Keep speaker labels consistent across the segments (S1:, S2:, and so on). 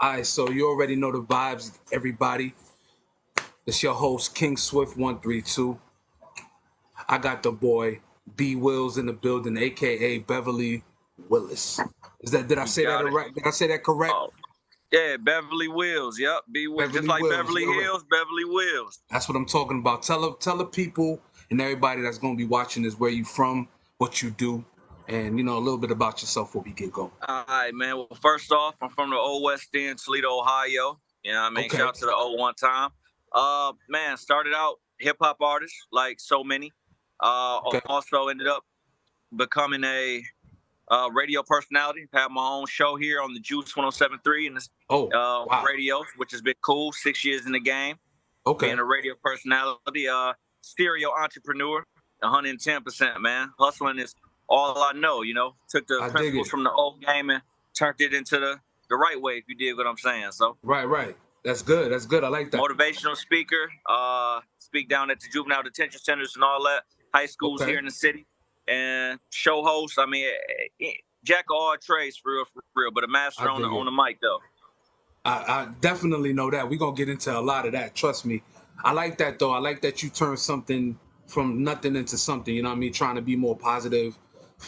S1: All right, so you already know the vibes, everybody. It's your host, King Swift 132. I got the boy B Wills in the building, aka Beverly Willis. Did I
S2: You
S1: say that
S2: got it.
S1: right? Did I say that correct?
S2: Oh, yeah, Beverly Wills. Yep, just
S1: Beverly
S2: like
S1: Wills.
S2: Beverly
S1: You already,
S2: Hills, Beverly Wills.
S1: that's what I'm talking about. Tell the people and everybody that's gonna be watching this where you from, what you do, and a little bit about yourself before we get going.
S2: All right, man. Well, first off, I'm from the Old West End, Toledo, Ohio. You know what I mean?
S1: Okay.
S2: Shout out to the old one time. Man, started out hip hop artist, like so many.
S1: Okay.
S2: Also ended up becoming a radio personality. Had my own show here on the Juice 107.3 and this
S1: Wow.
S2: radio, which has been cool. 6 years in the game.
S1: Okay.
S2: Being a radio personality, stereo entrepreneur, 110%, man. Hustling is all I know, Took the principles from the old game and turned it into the right way, if you dig what I'm saying. So
S1: Right. That's good. I like that.
S2: Motivational speaker, speak down at the juvenile detention centers and all that, high schools here in the city. And show host, I mean, jack of all trades for real, but a master on the mic, though.
S1: I definitely know that. We're going to get into a lot of that. Trust me. I like that, though. I like that you turn something from nothing into something, you know what I mean? Trying to be more positive,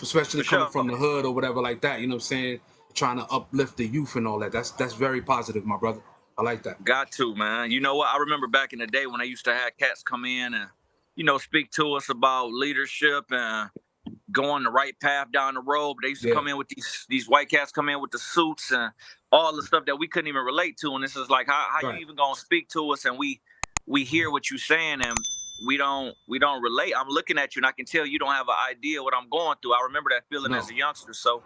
S1: especially coming from the hood or whatever like that, you know what I'm saying? Trying to uplift the youth and all that. That's very positive, my brother. I like that.
S2: Got to, man. You know what? I remember back in the day when I used to have cats come in and, speak to us about leadership and going the right path down the road. But they used to come in with these white cats come in with the suits and all the stuff that we couldn't even relate to. And this is like, how you even gonna speak to us? And we hear what you're saying and we don't relate. I'm looking at you and I can tell you don't have an idea what I'm going through. I remember that feeling as a youngster. So,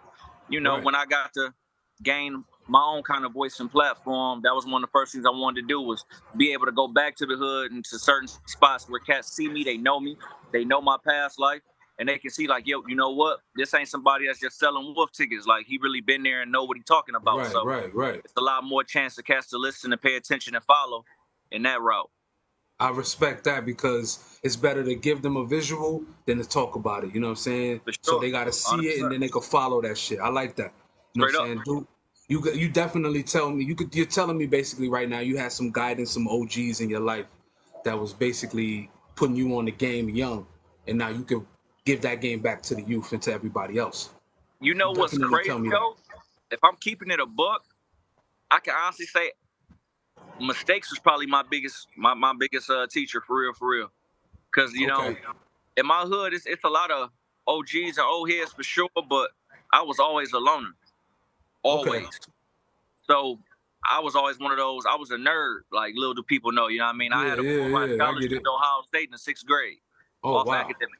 S2: when I got to gain my own kind of voice and platform, that was one of the first things I wanted to do was be able to go back to the hood and to certain spots where cats see me, they know my past life. And they can see like, yo, you know what? This ain't somebody that's just selling wolf tickets. Like he really been there and know what he's talking about.
S1: Right.
S2: It's a lot more chance to cats to listen and pay attention and follow in that route.
S1: I respect that because it's better to give them a visual than to talk about it. You know what I'm saying?
S2: For sure.
S1: So they got to see
S2: 100%.
S1: it and then they can follow that shit. I like that. You know what I'm saying? Dude, you definitely tell me, you're telling me basically right now you had some guidance, some OGs in your life that was basically putting you on the game young. And now you can give that game back to the youth and to everybody else.
S2: You know what's crazy though? If I'm keeping it a buck, I can honestly say mistakes was probably my biggest teacher for real. Because you know, in my hood it's a lot of OGs and old heads for sure, but I was always a loner. Always. So I was always one of those. I was a nerd, like little do people know. You know what I mean? I had a full-ride scholarship to Ohio State in the 6th grade. Academic.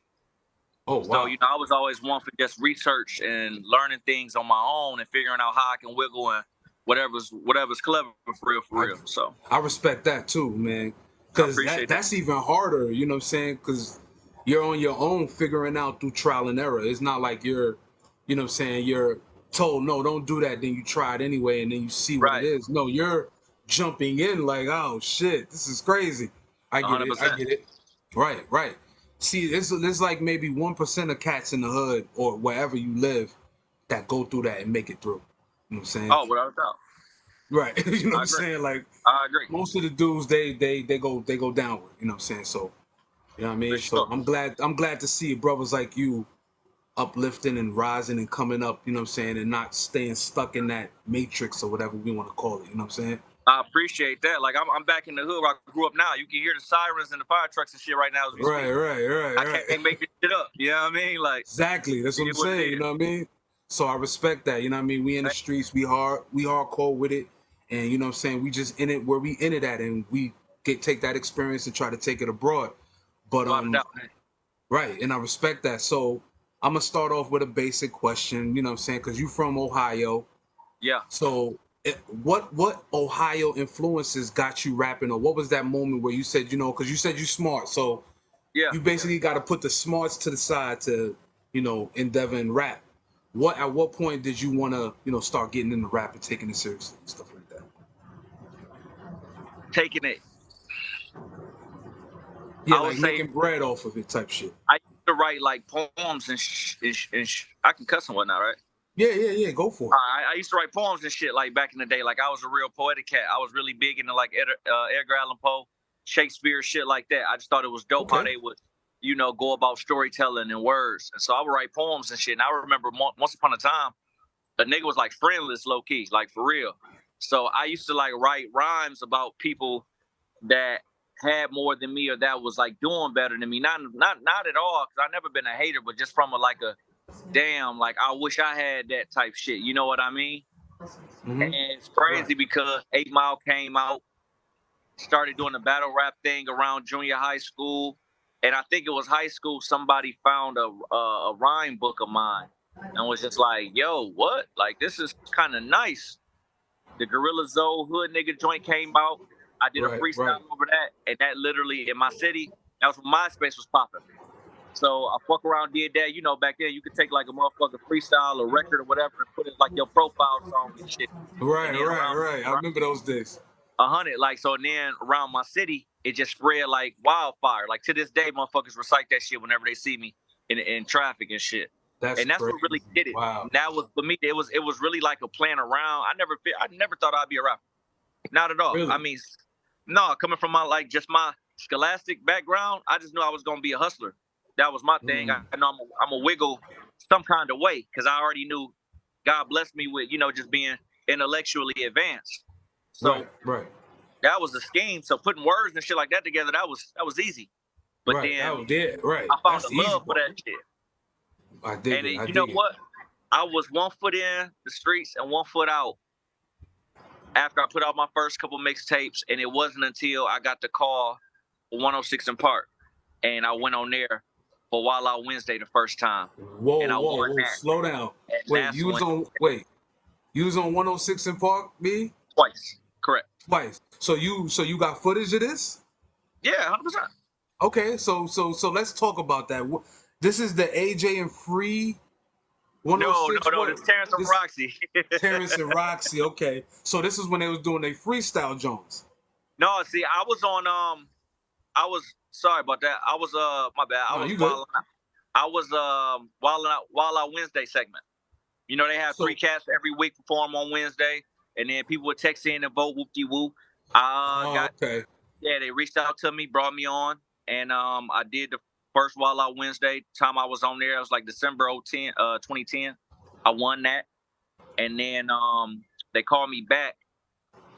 S2: So I was always one for just research and learning things on my own and figuring out how I can wiggle and whatever's clever for real. So
S1: I respect that too, man. Because that's even harder. You know what I'm saying? Because you're on your own figuring out through trial and error. It's not like you're, you know what I'm saying, you're told, no, don't do that. Then you try it anyway and then you see what it is. No, you're jumping in like, oh, shit, this is crazy. I get it. Right. See, there's like maybe 1% of cats in the hood or wherever you live that go through that and make it through. You know what I'm saying?
S2: Oh, without a doubt.
S1: Right. You know what I'm saying? Like,
S2: I agree.
S1: Most of the dudes, they go downward. You know what I'm saying? So, you know what I mean? So I'm glad to see brothers like you uplifting and rising and coming up, you know what I'm saying, and not staying stuck in that matrix or whatever we want to call it, you know what I'm saying?
S2: I appreciate that. Like I'm back in the hood where I grew up now. You can hear the sirens and the fire trucks and shit right now as we speak.
S1: Right.
S2: I can't make this shit up. You know what I mean? Like
S1: exactly. That's what I'm saying. You know what I mean? So I respect that. You know what I mean? We in the streets, we hardcore with it, and you know what I'm saying, we just in it where we in it at, and we take that experience and try to take it abroad. But right, and I respect that. So I'm gonna start off with a basic question, you know what I'm saying, because you from Ohio.
S2: Yeah.
S1: So what Ohio influences got you rapping, or what was that moment where you said, because you said you smart, so you basically got to put the smarts to the side to, endeavor and rap. At what point did you want to, start getting into rap and taking it seriously and stuff like that?
S2: Taking it.
S1: Yeah, like making bread off of it type shit.
S2: I used to write like poems and I can cuss and whatnot, right?
S1: Yeah. Go for it.
S2: I used to write poems and shit like back in the day. Like I was a real poetic cat. I was really big into like Edgar Allan Poe, Shakespeare, shit like that. I just thought it was dope how they would, go about storytelling and words. And so I would write poems and shit. And I remember once upon a time, a nigga was like friendless, low key, like for real. So I used to like write rhymes about people that had more than me or that was like doing better than me. Not at all, because I've never been a hater, but just from a damn, like I wish I had that type shit. You know what I mean? Mm-hmm. And it's crazy because 8 Mile came out, started doing the battle rap thing around junior high school. And I think it was high school, somebody found a rhyme book of mine and was just like, yo, what? Like, this is kind of nice. The Gorilla Zoe Hood Nigga joint came out. I did a freestyle over that. And that literally, in my city, that was when MySpace was popping. So I fuck around, did that. Back then you could take like a motherfucking freestyle or record or whatever and put it like your profile song and shit.
S1: Right. I remember those days.
S2: 100, so and then around my city, it just spread like wildfire. Like to this day, motherfuckers recite that shit whenever they see me in traffic and shit. That's crazy. What really did it.
S1: Wow.
S2: That was for me. It was really like a plan around. I never thought I'd be a rapper. Not at all.
S1: Really?
S2: I mean, no, coming from my scholastic background, I just knew I was gonna be a hustler. That was my thing. I know I'm a wiggle some kind of way because I already knew God blessed me with just being intellectually advanced. So that was the scheme. So putting words and shit like that together, that was easy. But then I found a love for that shit.
S1: I did.
S2: And you know what? I was 1 foot in the streets and 1 foot out after I put out my first couple mixtapes, and it wasn't until I got the call for 106 in Park, and I went on there for Wild Out Wednesday the first time.
S1: Whoa, slow down. Wait, you was on 106 in Park, B?
S2: Twice, correct.
S1: Twice. So you got footage of this?
S2: Yeah, 100%.
S1: Okay, so let's talk about that. This is the AJ and Free 106?
S2: No, it's Terrence and Roxy.
S1: Terrence and Roxy, okay. So this is when they was doing their freestyle Jones.
S2: No, see, I was sorry about that. I was my bad. I was Wild Out Wednesday segment. They have 3 cats every week perform on Wednesday, and then people would text in and vote whoop-de-whoop.
S1: Okay.
S2: Yeah, they reached out to me, brought me on, and I did the first Wild Out Wednesday. Time I was on there, it was like December 2010. I won that, and then they called me back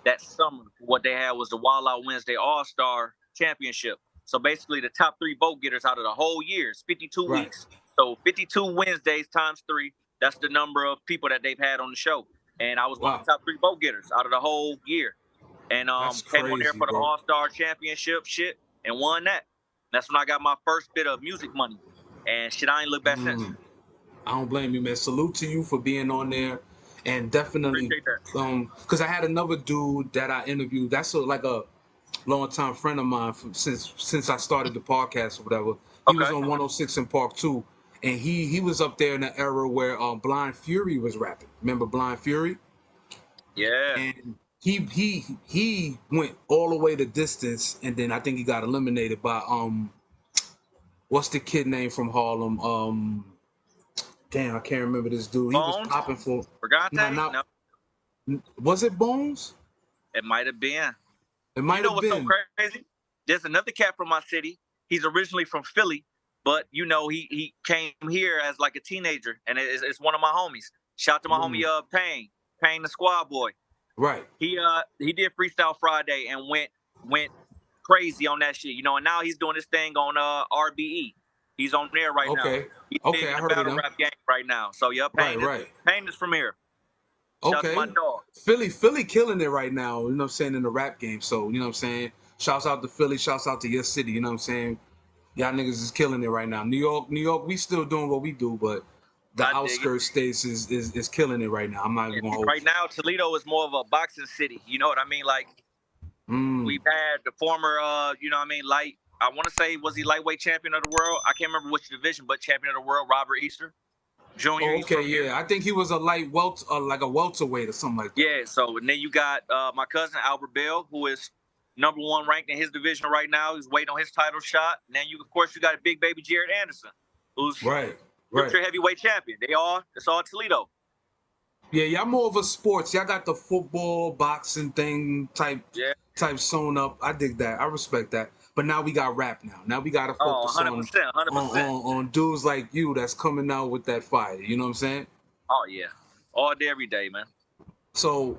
S2: that summer. What they had was the Wild Out Wednesday All-Star Championship. So basically, the top 3 vote getters out of the whole year. It's 52 weeks. So 52 Wednesdays times 3. That's the number of people that they've had on the show. And I was one of the top 3 vote getters out of the whole year. And came on there for the All-Star Championship shit and won that. That's when I got my first bit of music money. And shit, I ain't looked back since.
S1: I don't blame you, man. Salute to you for being on there. And definitely, because I had another dude that I interviewed. That's like a long-time friend of mine since I started the podcast or whatever. He was on 106 in Park too. And he was up there in the era where Blind Fury was rapping. Remember Blind Fury?
S2: Yeah.
S1: And he went all the way the distance, and then I think he got eliminated by what's the kid name from Harlem? Damn, I can't remember this dude.
S2: Bones?
S1: He was popping for.
S2: Forgot that? No.
S1: Was it Bones?
S2: It might have been.
S1: It might have been.
S2: What's so crazy? There's another cat from my city. He's originally from Philly, but he came here as like a teenager, and it's one of my homies. Shout out to my homie Payne the Squad Boy.
S1: Right.
S2: He did Freestyle Friday and went crazy on that shit, and now he's doing this thing on RBE. He's on there right now. He's
S1: I heard of
S2: battle
S1: him.
S2: Rap game right now. So Payne is from here. Shout out to my dog.
S1: Philly killing it right now, you know what I'm saying, in the rap game. So, you know what I'm saying? Shouts out to Philly, shouts out to your city, you know what I'm saying? Y'all niggas is killing it right now. New York, we still doing what we do, but the outskirts states is killing it right now. I'm not even gonna hold
S2: right now, Toledo is more of a boxing city. You know what I mean? Like we've had the former I want to say, was he lightweight champion of the world? I can't remember which division, but champion of the world, Robert Easter Jr.
S1: I think he was a like a welterweight or something like that.
S2: Yeah, so and then you got my cousin Albert Bell, who is number 1 ranked in his division right now. He's waiting on his title shot. And then you got a big baby Jared Anderson, who's future heavyweight champion. It's all Toledo.
S1: Yeah, y'all more of a sports. Y'all got the football, boxing thing type sewn up. I dig that. I respect that. But now we got rap now. Now we gotta focus
S2: 100%, 100%.
S1: on dudes like you that's coming out with that fire. You know what I'm saying?
S2: Oh yeah, all day, every day, man.
S1: So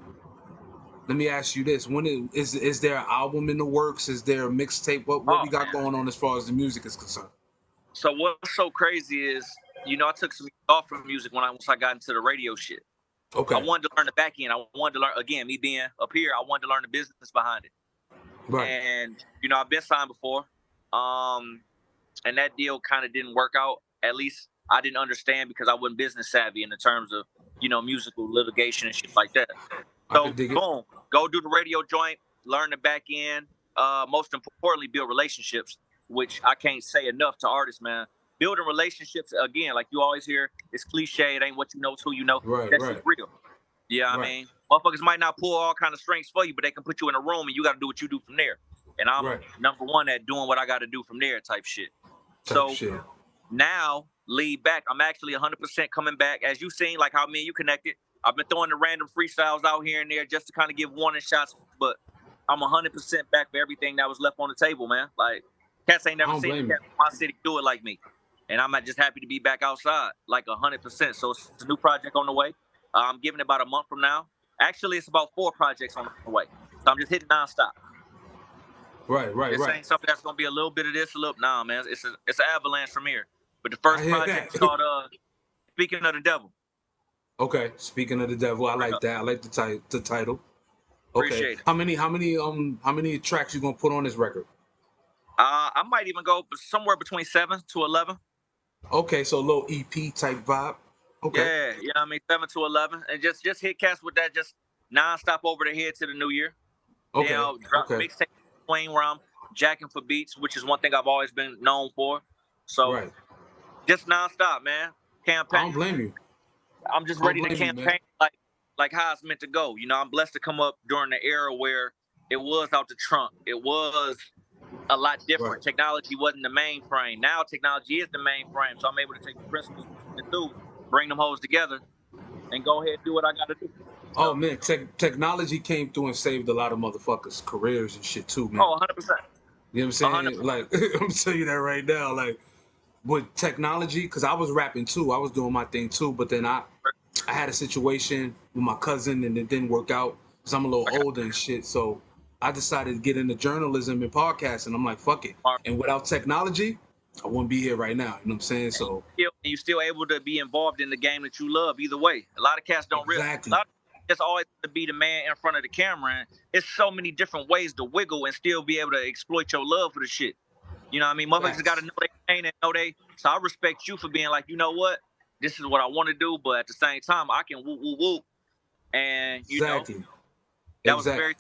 S1: let me ask you this: is there an album in the works? Is there a mixtape? What we got going on as far as the music is concerned?
S2: So what's so crazy is, I took some off from music once I got into the radio shit.
S1: Okay.
S2: I wanted to learn the back end. I wanted to learn, again, me being up here, I wanted to learn the business behind it.
S1: Right.
S2: And, I've been signed before. And that deal kind of didn't work out. At least I didn't understand because I wasn't business savvy in the terms of, musical litigation and shit like that. So, boom, go do the radio joint, learn the back end. Most importantly, build relationships, which I can't say enough to artists, man. Building relationships, again, like you always hear, it's cliche. It ain't what you know, it's who you know.
S1: Right,
S2: That's just real. Yeah, I mean, motherfuckers might not pull all kind of strengths for you, but they can put you in a room and you got to do what you do from there. And I'm number one at doing what I got to do from there type shit. Now, lead back. I'm actually 100% coming back. As you've seen, like how me and you connected, I've been throwing the random freestyles out here and there just to kind of give warning shots, but I'm 100% back for everything that was left on the table, man. Like, cats ain't never seen a cat in my city do it like me. And I'm just happy to be back outside, like 100%. So it's a new project on the way. I'm giving it about a month from now. Actually, it's about 4 projects on the way. So I'm just hitting nonstop.
S1: Right.
S2: This ain't something that's gonna be a little bit of this, a little. Nah, man. It's an avalanche from here. But the first project is called "Speaking of the Devil."
S1: Okay, Speaking of the Devil. I like that. I like the title. Okay.
S2: Appreciate it.
S1: How many tracks you gonna put on this record?
S2: I might even go somewhere between 7 to 11.
S1: Okay, so a little EP type vibe. Okay.
S2: Yeah, 7 to 11, and just hit cats with that, just nonstop over the head to the new year.
S1: Okay.
S2: Drop mixtape between where I'm jacking for beats, which is one thing I've always been known for. So just nonstop, man. Campaign.
S1: I don't blame you.
S2: I'm just ready to campaign like how it's meant to go. I'm blessed to come up during the era where it was out the trunk. It was a lot different. Technology wasn't the mainframe. Now technology is the mainframe. So I'm able to take the principles and bring them hoes together, and go ahead and do what I got to do. So,
S1: oh man, technology came through and saved a lot of motherfuckers' careers and shit too, man.
S2: Oh, 100%.
S1: You know what I'm saying? 100%. Like I'm telling you that right now. Like with technology, because I was rapping too, I was doing my thing too, but then I had a situation with my cousin and it didn't work out because I'm a little older and shit. So I decided to get into journalism and podcasting. I'm like, fuck it. And without technology, I wouldn't be here right now. You know what I'm saying? So
S2: you still able to be involved in the game that you love either way. A lot of cats don't realize. A lot of just always to be the man in front of the camera. And it's so many different ways to wiggle and still be able to exploit your love for the shit. You know what I mean? Motherfuckers got to know they ain't and know they. So I respect you for being like, you know what? This is what I want to do, but at the same time, I can whoop whoop whoop. And you know, that was very.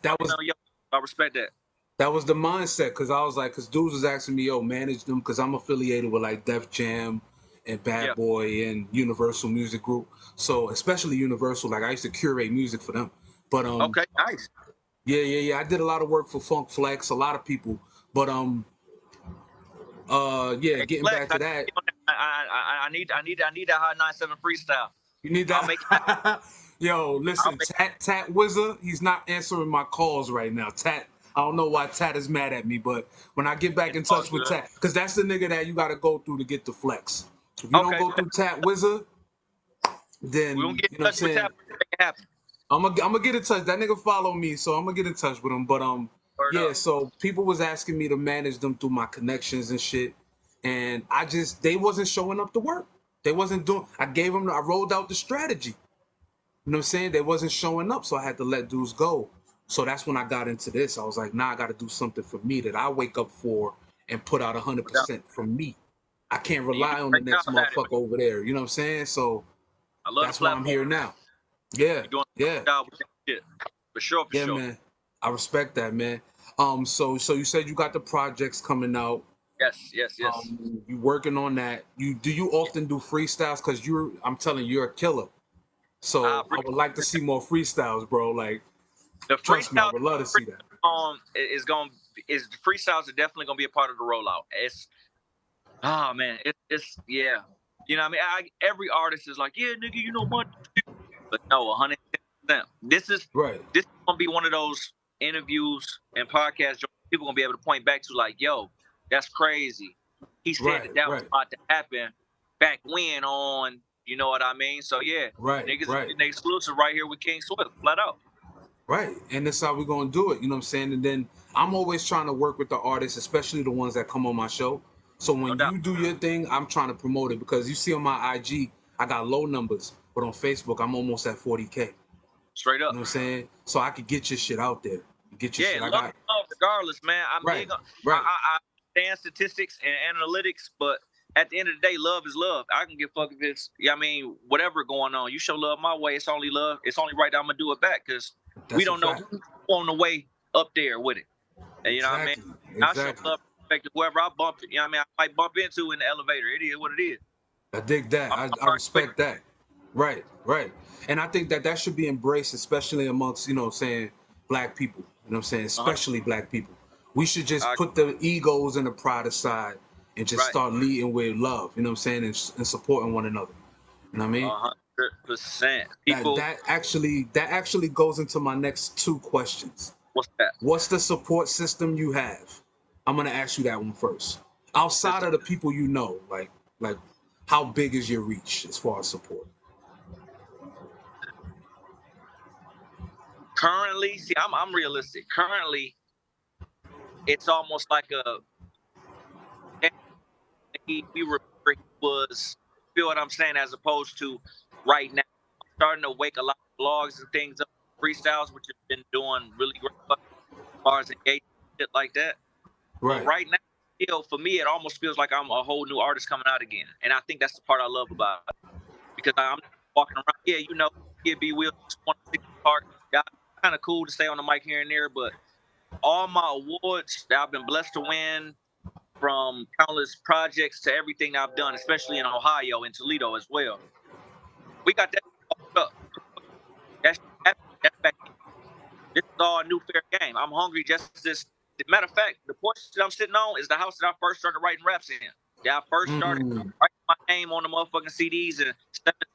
S2: I respect that.
S1: That was the mindset, because I was like, because dudes was asking me, yo, manage them, because I'm affiliated with like Def Jam and Bad Boy and Universal Music Group. So especially Universal, like I used to curate music for them. But
S2: okay, nice.
S1: Yeah. I did a lot of work for Funk Flex, a lot of people. But getting back to that.
S2: I need that hot 97 freestyle.
S1: You need that. Yo, listen, Tat Wizard, he's not answering my calls right now. Tat, I don't know why Tat is mad at me, but when I get back in touch with Tat, because that's the nigga that you got to go through to get the flex. If you don't go through Tat Wizard, then
S2: we don't get
S1: you know what I'm saying. I'm gonna get in touch. That nigga follow me, so I'm gonna get in touch with him. But so people was asking me to manage them through my connections and shit, and they wasn't showing up to work. They wasn't doing. I rolled out the strategy. You know what I'm saying? They wasn't showing up, so I had to let dudes go. So that's when I got into this. I was like, nah, I got to do something for me that I wake up for and put out 100% from me. I can't rely on the next motherfucker over there. You know what I'm saying? So that's why I'm here now. Yeah, yeah.
S2: For sure.
S1: Yeah, man. I respect that, man. So you said you got the projects coming out.
S2: Yes.
S1: You working on that. Do you often do freestyles? Because I'm telling you, you're a killer. So I would like to see more freestyles, bro. Like,
S2: the
S1: trust me, I would love to see that.
S2: The freestyles are definitely gonna be a part of the rollout. It's yeah. You know what I mean? Every artist is like, yeah, nigga, you know what? But no, 110%. This is gonna be one of those interviews and podcasts people gonna be able to point back to, like, yo, that's crazy. He said that was about to happen back when on, you know what I mean? So yeah, niggas are getting exclusive right here with King Swift, flat out.
S1: Right, and that's how we're gonna do it. You know what I'm saying? And then I'm always trying to work with the artists, especially the ones that come on my show. So when you do your thing, I'm trying to promote it, because you see on my IG, I got low numbers, but on Facebook, I'm almost at 40K.
S2: Straight up.
S1: You know what I'm saying? So I could get your shit out there. Get your shit.
S2: Love regardless, man. I'm big on, I understand statistics and analytics, but at the end of the day, love is love. I can give fuck if it's, I mean, whatever going on. You show love my way, it's only love. It's only right that I'm gonna do it back, because we don't know who's on the way up there with it. And you know what I mean? I show love, respect to whoever I bump, you know what I mean? I might bump into in the elevator. It is what it is.
S1: I dig that. I respect that. Right. And I think that should be embraced, especially amongst, you know what I'm saying, black people. You know what I'm saying? Especially black people. We should just put the egos and the pride aside and just start leading with love, you know what I'm saying, and supporting one another. You know what I mean?
S2: 100%. People,
S1: that actually goes into my next two questions.
S2: What's that?
S1: What's the support system you have? I'm gonna ask you that one first. Outside of the people you know, like how big is your reach as far as support?
S2: Currently, see, I'm realistic. Currently, it's almost like we remember he was, feel what I'm saying, as opposed to right now. I'm starting to wake a lot of blogs and things up, freestyles, which have been doing really great as far as engagement, shit like that.
S1: Right.
S2: But right now, still, for me, it almost feels like I'm a whole new artist coming out again. And I think that's the part I love about it. Because I'm walking around, you know, B Will, 160 Park. Yeah, kind of cool to stay on the mic here and there, but all my awards that I've been blessed to win, from countless projects to everything that I've done, especially in Ohio and Toledo as well, we got that up. That's back. This is all a new fair game. I'm hungry just this. Matter of fact, the porch that I'm sitting on is the house that I first started writing raps in. Yeah, I first started writing my name on the motherfucking CDs and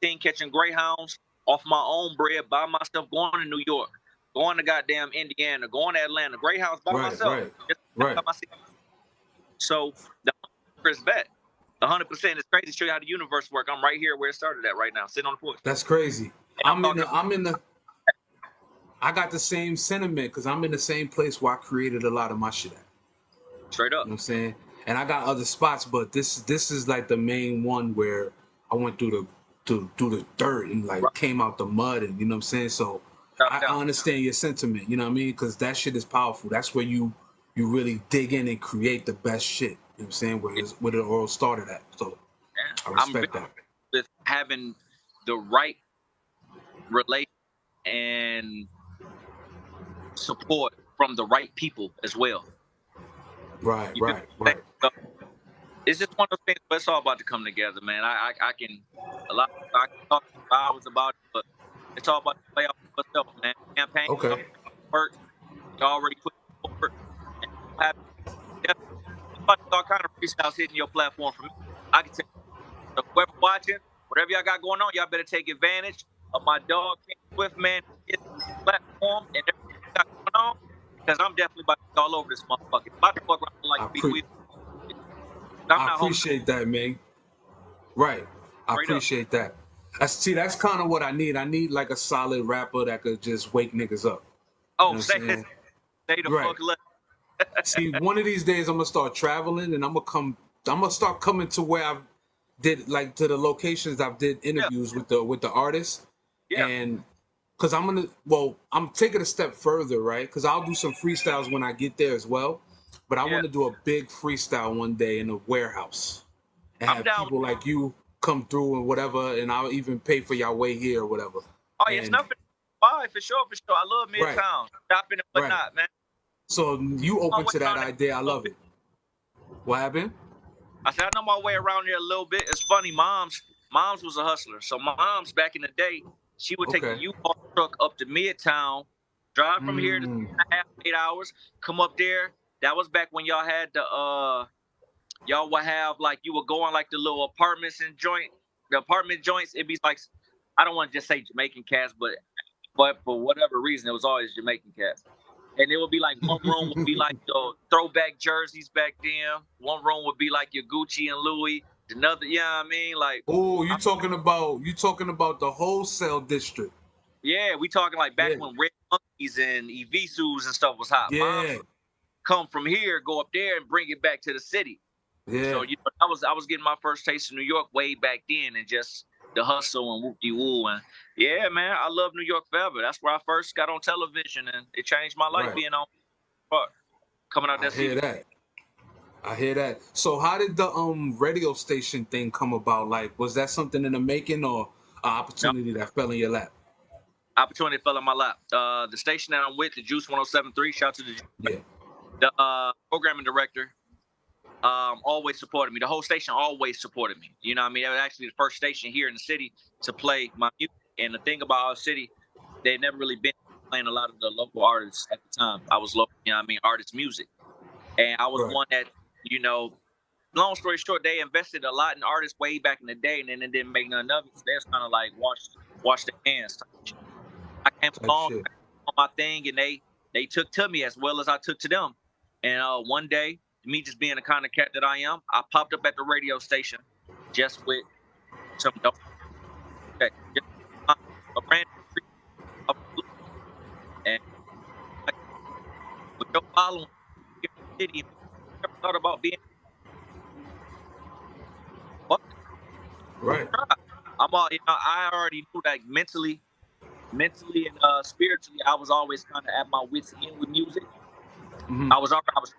S2: 17 catching Greyhounds off my own bread by myself, going to New York, going to goddamn Indiana, going to Atlanta, Greyhounds by myself.
S1: Right.
S2: So the 100% is bet. 100%. It's crazy to show you how the universe works. I'm right here where it started at right now, sitting on the porch.
S1: That's crazy. I got the same sentiment, because I'm in the same place where I created a lot of my shit at.
S2: Straight up.
S1: You know what I'm saying? And I got other spots, but this is like the main one where I went through the dirt and came out the mud, and you know what I'm saying? So I understand your sentiment, you know what I mean? Because that shit is powerful. That's where you really dig in and create the best shit. You know what I'm saying? Where it all started at. So I respect that.
S2: With having the right relation and support from the right people as well.
S1: Right.
S2: So it's just one of those things, but it's all about to come together, man. I can talk for hours about it, but it's all about to play out for itself, man. Campaign work. You already put forward. All kind of freestyles hitting your platform for me. I can tell you, so whoever watching, whatever y'all got going on, y'all better take advantage of my dog King Swift, man, his platform and everything got going on, because I'm definitely about to be all over this motherfucker. About to fuck around like Big Wheel.
S1: I appreciate that, man. Right. I appreciate that. That's kind of what I need. I need like a solid rapper that could just wake niggas up.
S2: Oh, say the fuck left.
S1: See, one of these days I'm gonna start traveling, and I'm gonna start coming to where I've did, like, to the locations I've did interviews with the artists. And because I'm taking a step further, right? Because I'll do some freestyles when I get there as well. But I want to do a big freestyle one day in a warehouse and have people like you come through and whatever, and I'll even pay for y'all way here or whatever.
S2: Oh, yeah, it's nothing. Bye, for sure. I love Midtown. Shopping and whatnot, man.
S1: So you open to that idea. I love it. What happened?
S2: I said, I know my way around here a little bit. It's funny. Mom's was a hustler. So Mom's, back in the day, she would take a U-Haul truck up to Midtown, drive from here to 8 hours, come up there. That was back when y'all had the y'all would have, like, you would go on like the little apartments and the apartment joints. It'd be like I don't want to just say Jamaican cats, but for whatever reason, it was always Jamaican cats. And it would be like one room would be like the throwback jerseys back then. One room would be like your Gucci and Louis. Another, I mean? Like,
S1: oh, you talking about the wholesale district?
S2: Yeah, we talking like back when Red Monkeys and Evisus and stuff was hot.
S1: Yeah.
S2: Mom come from here, go up there, and bring it back to the city.
S1: Yeah.
S2: So I was getting my first taste of New York way back then, and just the hustle and whoop-de-woo. And yeah, man, I love New York forever. That's where I first got on television, and it changed my life being on coming out that season.
S1: I hear that. So how did the radio station thing come about? Like, was that something in the making or an opportunity that fell in your lap?
S2: Opportunity fell in my lap. The station that I'm with, the Juice 107.3, shout out to the programming director, always supported me. The whole station always supported me. You know what I mean? It was actually the first station here in the city to play my music. And the thing about our city, they never really been playing a lot of the local artists at the time. I was local, artist music. And I was one that, long story short, they invested a lot in artists way back in the day, and then it didn't make none of it. So they was kind of like wash their hands. I came along on my thing, and they took to me as well as I took to them. And one day, me just being the kind of cat that I am, I popped up at the radio station just with some dope. A brand new, and with your following in the city, never thought about being what?
S1: Right.
S2: I'm all, I already knew that mentally and spiritually, I was always kind of at my wits' end with music. Mm-hmm. I was trapped, I was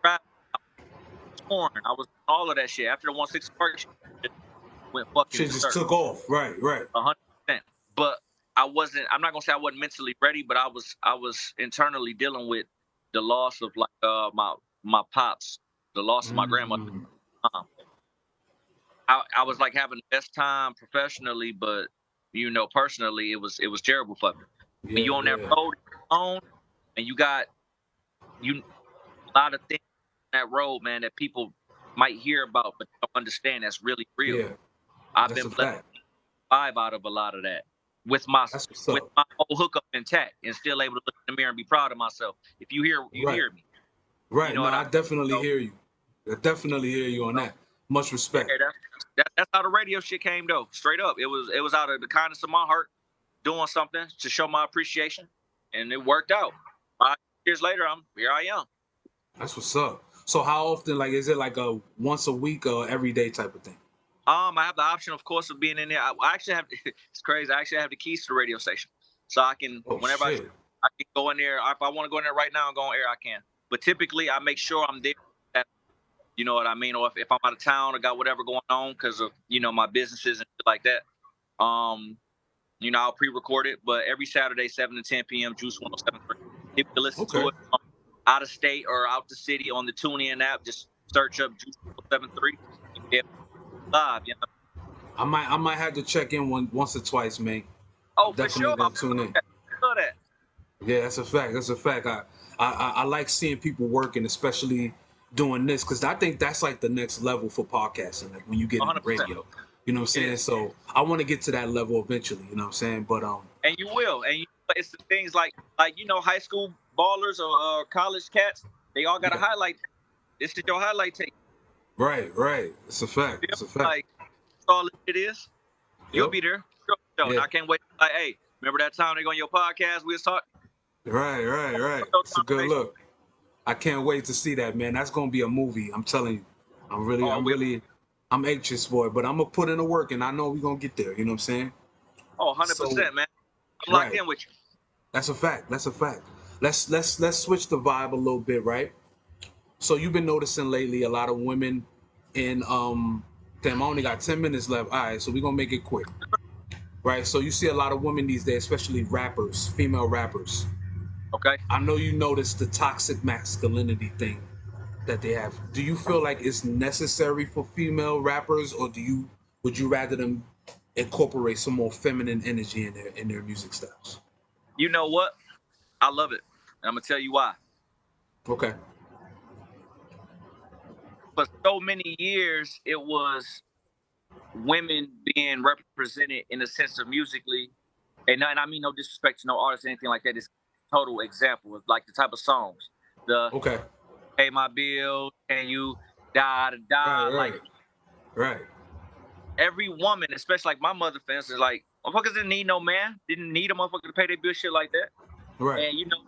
S2: torn, I was all of that shit. After the 160 work, went fucking.
S1: Shit just took off. Right.
S2: 100%. But I'm not gonna say I wasn't mentally ready, but I was internally dealing with the loss of like my pops, the loss of my grandmother. I was like having the best time professionally, but personally, it was terrible for me. When you on that road alone, and you got a lot of things on that road, man, that people might hear about, but don't understand that's really real. Yeah. I've been blessed vibe out of a lot of that with my whole hookup intact, and still able to look in the mirror and be proud of myself. If you hear me,
S1: right? I definitely hear you. I definitely hear you on that. Much respect.
S2: Yeah, that's how the radio shit came though. Straight up, it was out of the kindness of my heart, doing something to show my appreciation, and it worked out. 5 years later, here I am.
S1: That's what's up. So how often, like, is it like a once a week or every day type of thing?
S2: I have the option, of course, of being in there. I actually have. It's crazy. I actually have the keys to the radio station, so I can whenever I can go in there. If I want to go in there right now and go on air, I can. But typically, I make sure I'm there. You know what I mean? Or if I'm out of town or got whatever going on because of, my businesses and shit like that, I'll pre-record it. But every Saturday, 7 to 10 p.m., Juice 107.3. If you listen to it out of state or out the city on the TuneIn app, just search up Juice 107.3. Live,
S1: I might have to check in once or twice, man.
S2: Oh,
S1: definitely
S2: for sure.
S1: Tune in.
S2: I love that.
S1: Yeah, that's a fact. I like seeing people working, especially doing this, because I think that's like the next level for podcasting, like when you get into radio. You know what I'm saying? So I want to get to that level eventually, you know what I'm saying? But
S2: and you will. And it's the things like high school ballers or college cats, they all got a highlight. This is your highlight tape.
S1: Right. It's a fact. It's a fact.
S2: Like, that's all it is. You'll be there. And I can't wait. Like, hey, remember that time they go on your podcast we was talking?
S1: Right. It's a good look. I can't wait to see that, man. That's gonna be a movie. I'm telling you. I'm anxious for it, but I'm gonna put in the work, and I know we're gonna get there. You know what I'm saying?
S2: Oh, 100%, man. I'm locked in with you.
S1: That's a fact. Let's switch the vibe a little bit, right? So you've been noticing lately a lot of women in damn, I only got 10 minutes left. All right, so we're gonna make it quick. Right? So you see a lot of women these days, especially rappers, female rappers.
S2: Okay.
S1: I know you noticed the toxic masculinity thing that they have. Do you feel like it's necessary for female rappers, or would you rather them incorporate some more feminine energy in their music styles?
S2: You know what? I love it. And I'm gonna tell you why.
S1: Okay.
S2: For so many years, it was women being represented in a sense of musically And I mean no disrespect to no artist or anything like that. It's total example of like the type of songs.
S1: Okay.
S2: Pay my bill, can you die to die? Like
S1: Right.
S2: every woman, especially like my mother, for instance, like motherfuckers didn't need no man, didn't need a motherfucker to pay their bill, shit like that.
S1: Right.
S2: And you know,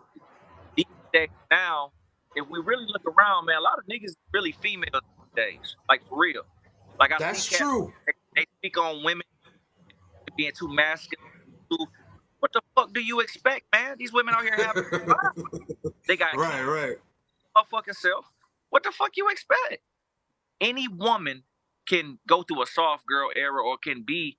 S2: these days now, if we really look around, man, a lot of niggas really female these days, like for real. Like I
S1: That's
S2: see cats,
S1: true.
S2: they speak on women being too masculine. What the fuck do you expect, man? These women out here having fun. They got
S1: right.
S2: Motherfucking self. What the fuck you expect? Any woman can go through a soft girl era or can be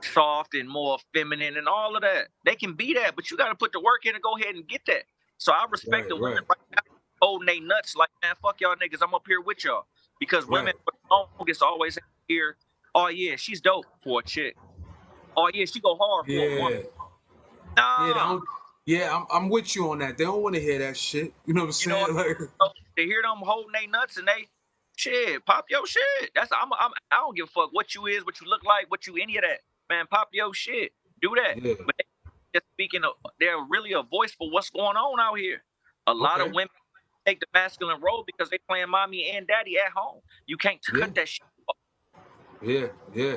S2: soft and more feminine and all of that. They can be that, but you got to put the work in and go ahead and get that. So I respect the women right now holding they nuts like, man, fuck y'all niggas. I'm up here with y'all. Because women for the longest always hear, oh yeah, she's dope for a chick. Oh yeah, she go hard for a woman. Nah.
S1: Yeah, I'm with you on that. They don't want to hear that shit. You know what I'm saying? Like,
S2: they hear them holding they nuts and they shit, pop your shit. That's I don't give a fuck what you is, what you look like, what you any of that. Man, pop your shit. Do that.
S1: Yeah.
S2: But they just speaking of, they're really a voice for what's going on out here. A lot of women take the masculine role because they playing mommy and daddy at home. You can't cut that shit off.
S1: Yeah.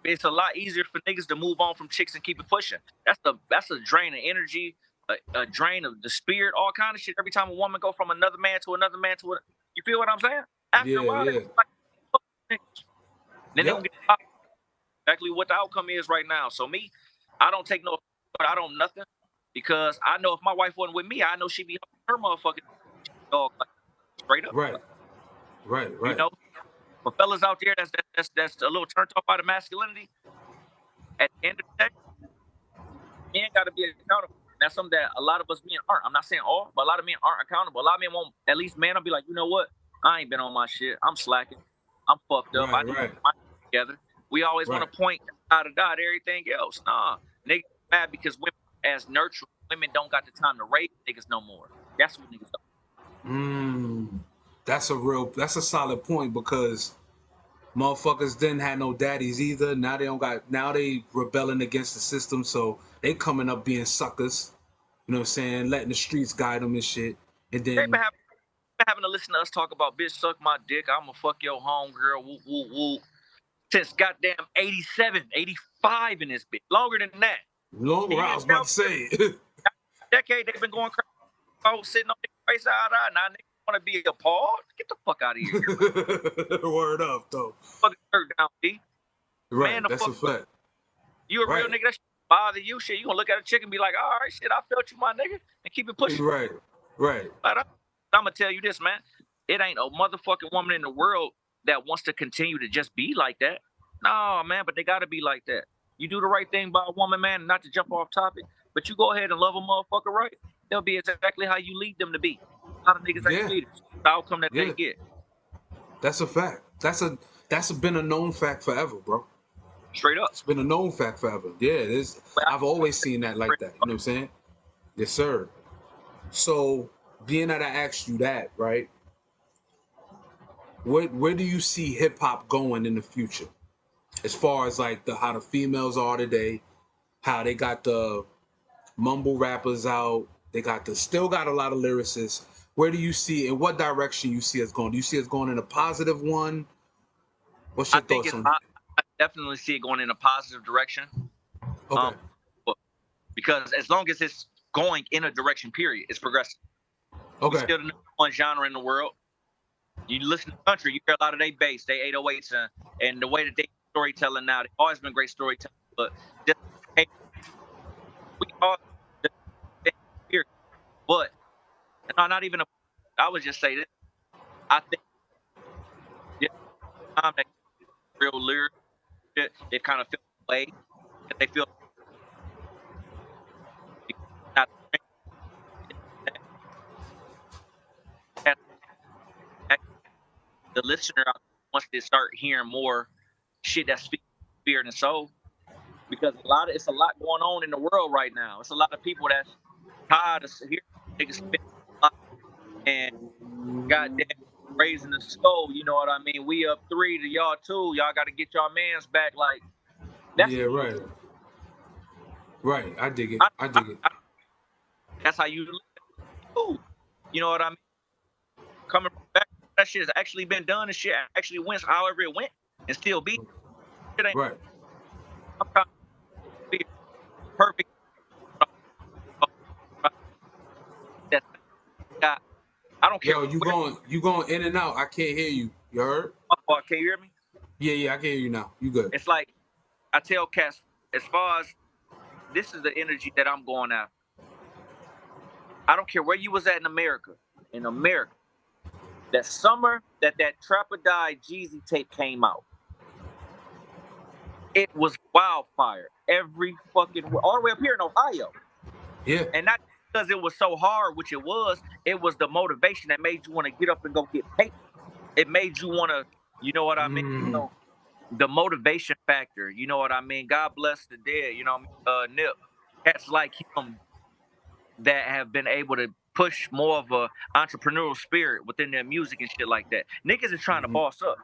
S2: It's a lot easier for niggas to move on from chicks and keep it pushing. That's a drain of energy, a drain of the spirit, all kind of shit. Every time a woman go from another man to another man to you feel what I'm saying? After a while, they like, then they don't get exactly what the outcome is right now. So me, I don't take no, I don't nothing because I know if my wife wasn't with me, I know she'd be her motherfucking dog like, straight up.
S1: Right.
S2: You know, for fellas out there that's a little turned off by the masculinity. At the end of the day, men got to be accountable. That's something that a lot of us men aren't. I'm not saying all, but a lot of men aren't accountable. A lot of men won't. At least man, I'll be like, you know what? I ain't been on my shit. I'm slacking. I'm fucked up. I need to get my shit together. We always want to point out of dot everything else. Nah, niggas mad because women as nurturing women don't got the time to raise niggas no more. That's what niggas don't.
S1: That's a solid point because motherfuckers didn't have no daddies either. Now they rebelling against the system, so they coming up being suckers. You know what I'm saying? Letting the streets guide them and shit. And then
S2: they been having to listen to us talk about bitch suck my dick, I'ma fuck your home girl, woo woo woo. Since goddamn 87, 85 in this bitch. Longer than that.
S1: Longer, I was about to say.
S2: Decade they've been going crazy, sitting on their face out. Now niggas want to be appalled. Get the fuck out of here.
S1: Word up, though.
S2: Fucking hurt down, B.
S1: Right, man, that's a fact. You
S2: a real nigga, that shit bother you, shit. You gonna look at a chick and be like, all right, shit, I felt you, my nigga, and keep it pushing.
S1: Right.
S2: But I'm gonna tell you this, man. It ain't a motherfucking woman in the world that wants to continue to just be like that. No, man, but they gotta be like that. You do the right thing by a woman, man, not to jump off topic, but you go ahead and love a motherfucker right, they'll be exactly how you lead them to be. A lot of niggas ain't leaders. The outcome that they get.
S1: That's a fact. That's been a known fact forever, bro.
S2: Straight up.
S1: It's been a known fact forever. Yeah, I've always seen that like that. You know what I'm saying? Yes, sir. So, being that I asked you that, right? Where do you see hip hop going in the future? As far as like how the females are today, how they got the mumble rappers out, they still got a lot of lyricists. Where do you see, in what direction you see us going? Do you see us going in a positive one? What's your thoughts on that?
S2: I definitely see it going in a positive direction.
S1: Okay.
S2: Because as long as it's going in a direction, period, it's progressive.
S1: Okay.
S2: We're still the number one genre in the world. You listen to country, you hear a lot of they bass, they 808s, and the way that they storytelling now, they've always been great storytelling. But just, we all here. But not even I would just say this. I think time that real lyric shit, they kind of feel away. They feel the listener wants to start hearing more shit that's spirit and soul, because it's a lot going on in the world right now. It's a lot of people that's tired of hearing niggas spit and goddamn raising the skull. You know what I mean? We up 3 to y'all 2. Y'all got to get y'all mans back. Like that's
S1: right. Right. I dig it. I dig it.
S2: That's how you live. You know what I mean? Coming back, that shit has actually been done, and shit actually went however it went, and still be. It ain't
S1: Right.
S2: I'm trying to be perfect. I don't care.
S1: Yo, you going in and out. I can't hear you. You heard?
S2: Can you hear me?
S1: Yeah, I can hear you now. You good.
S2: It's like I tell cats, as far as this is the energy that I'm going after. I don't care where you was at in America. That summer that Trap or Die Jeezy tape came out, it was wildfire. Every fucking all the way up here in Ohio.
S1: Yeah.
S2: And not because it was so hard, which it was the motivation that made you want to get up and go get paper. It made you want to, you know what I mean? You know, the motivation factor, you know what I mean? God bless the dead, you know, Nip. Cats like him that have been able to push more of a entrepreneurial spirit within their music and shit like that. Niggas is trying to boss up,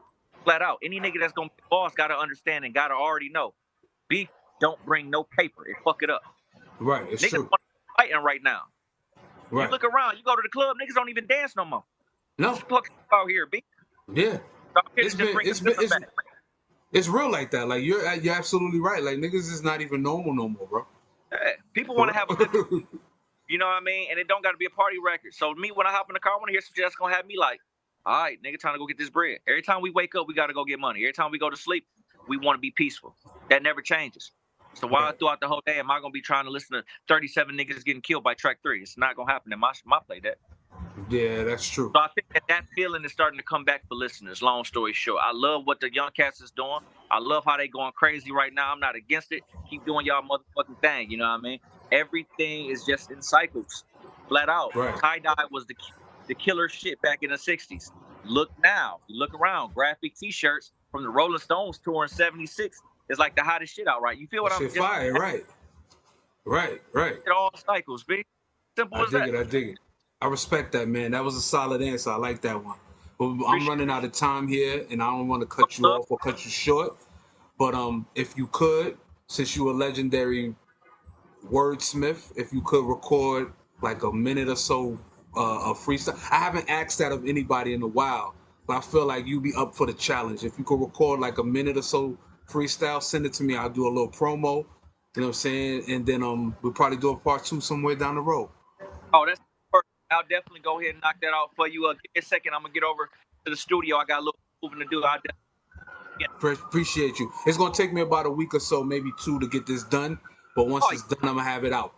S2: flat out. Any nigga that's gonna be boss gotta understand and gotta already know. Beef don't bring no paper. It fuck it up.
S1: Right, it's
S2: niggas
S1: true.
S2: Fighting right now.
S1: Right.
S2: You look around, you go to the club, niggas don't even dance no more.
S1: No.
S2: Fuck out here, B.
S1: Yeah. It's real like that. Like you're absolutely right. Like niggas is not even normal no more, bro.
S2: Hey, people want to have a good, you know what I mean? And it don't got to be a party record. So me, when I hop in the car, I want to hear some shit that's gonna have me like, all right, nigga, time to go get this bread. Every time we wake up, we gotta go get money. Every time we go to sleep, we want to be peaceful. That never changes. So why throughout the whole day am I gonna be trying to listen to 37 niggas getting killed by track 3? It's not gonna happen in my play that.
S1: Yeah, that's true.
S2: So I think that feeling is starting to come back for listeners. Long story short, I love what the young cats is doing. I love how they going crazy right now. I'm not against it. Keep doing y'all motherfucking thing. You know what I mean? Everything is just in cycles, flat out.
S1: Right.
S2: Tie-dye was the killer shit back in the 60s. Look now. You look around. Graphic T-shirts from the Rolling Stones tour in '76 is like the hottest shit out, right? You feel what I'm saying?
S1: Fire, right.
S2: It all cycles, B. Simple as that.
S1: I dig it. I respect that, man. That was a solid answer. I like that one. But I'm running out of time here, and I don't want to cut you off or cut you short. But if you could, since you're a legendary wordsmith, if you could record like a minute or so of freestyle. I haven't asked that of anybody in a while, but I feel like you'd be up for the challenge. If you could record like a minute or so freestyle, send it to me. I'll do a little promo. You know what I'm saying? And then we'll probably do a part 2 somewhere down the road.
S2: Oh, that's perfect. I'll definitely go ahead and knock that out for you. Give me a second. I'm gonna get over to the studio. I got a little moving to do.
S1: Appreciate you. It's gonna take me about a week or so, maybe 2, to get this done. But once it's done, I'm gonna have it out.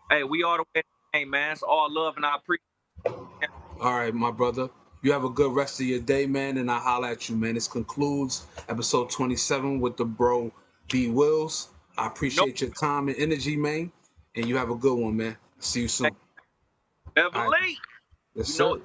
S2: Hey, we all the way. Hey, man, it's all love, and I appreciate it.
S1: All right, my brother. You have a good rest of your day, man, and I'll holler at you, man. This concludes episode 27 with the bro B Wills. I appreciate your time and energy, man, and you have a good one, man. See you soon.
S2: Never late.
S1: Yes, sir.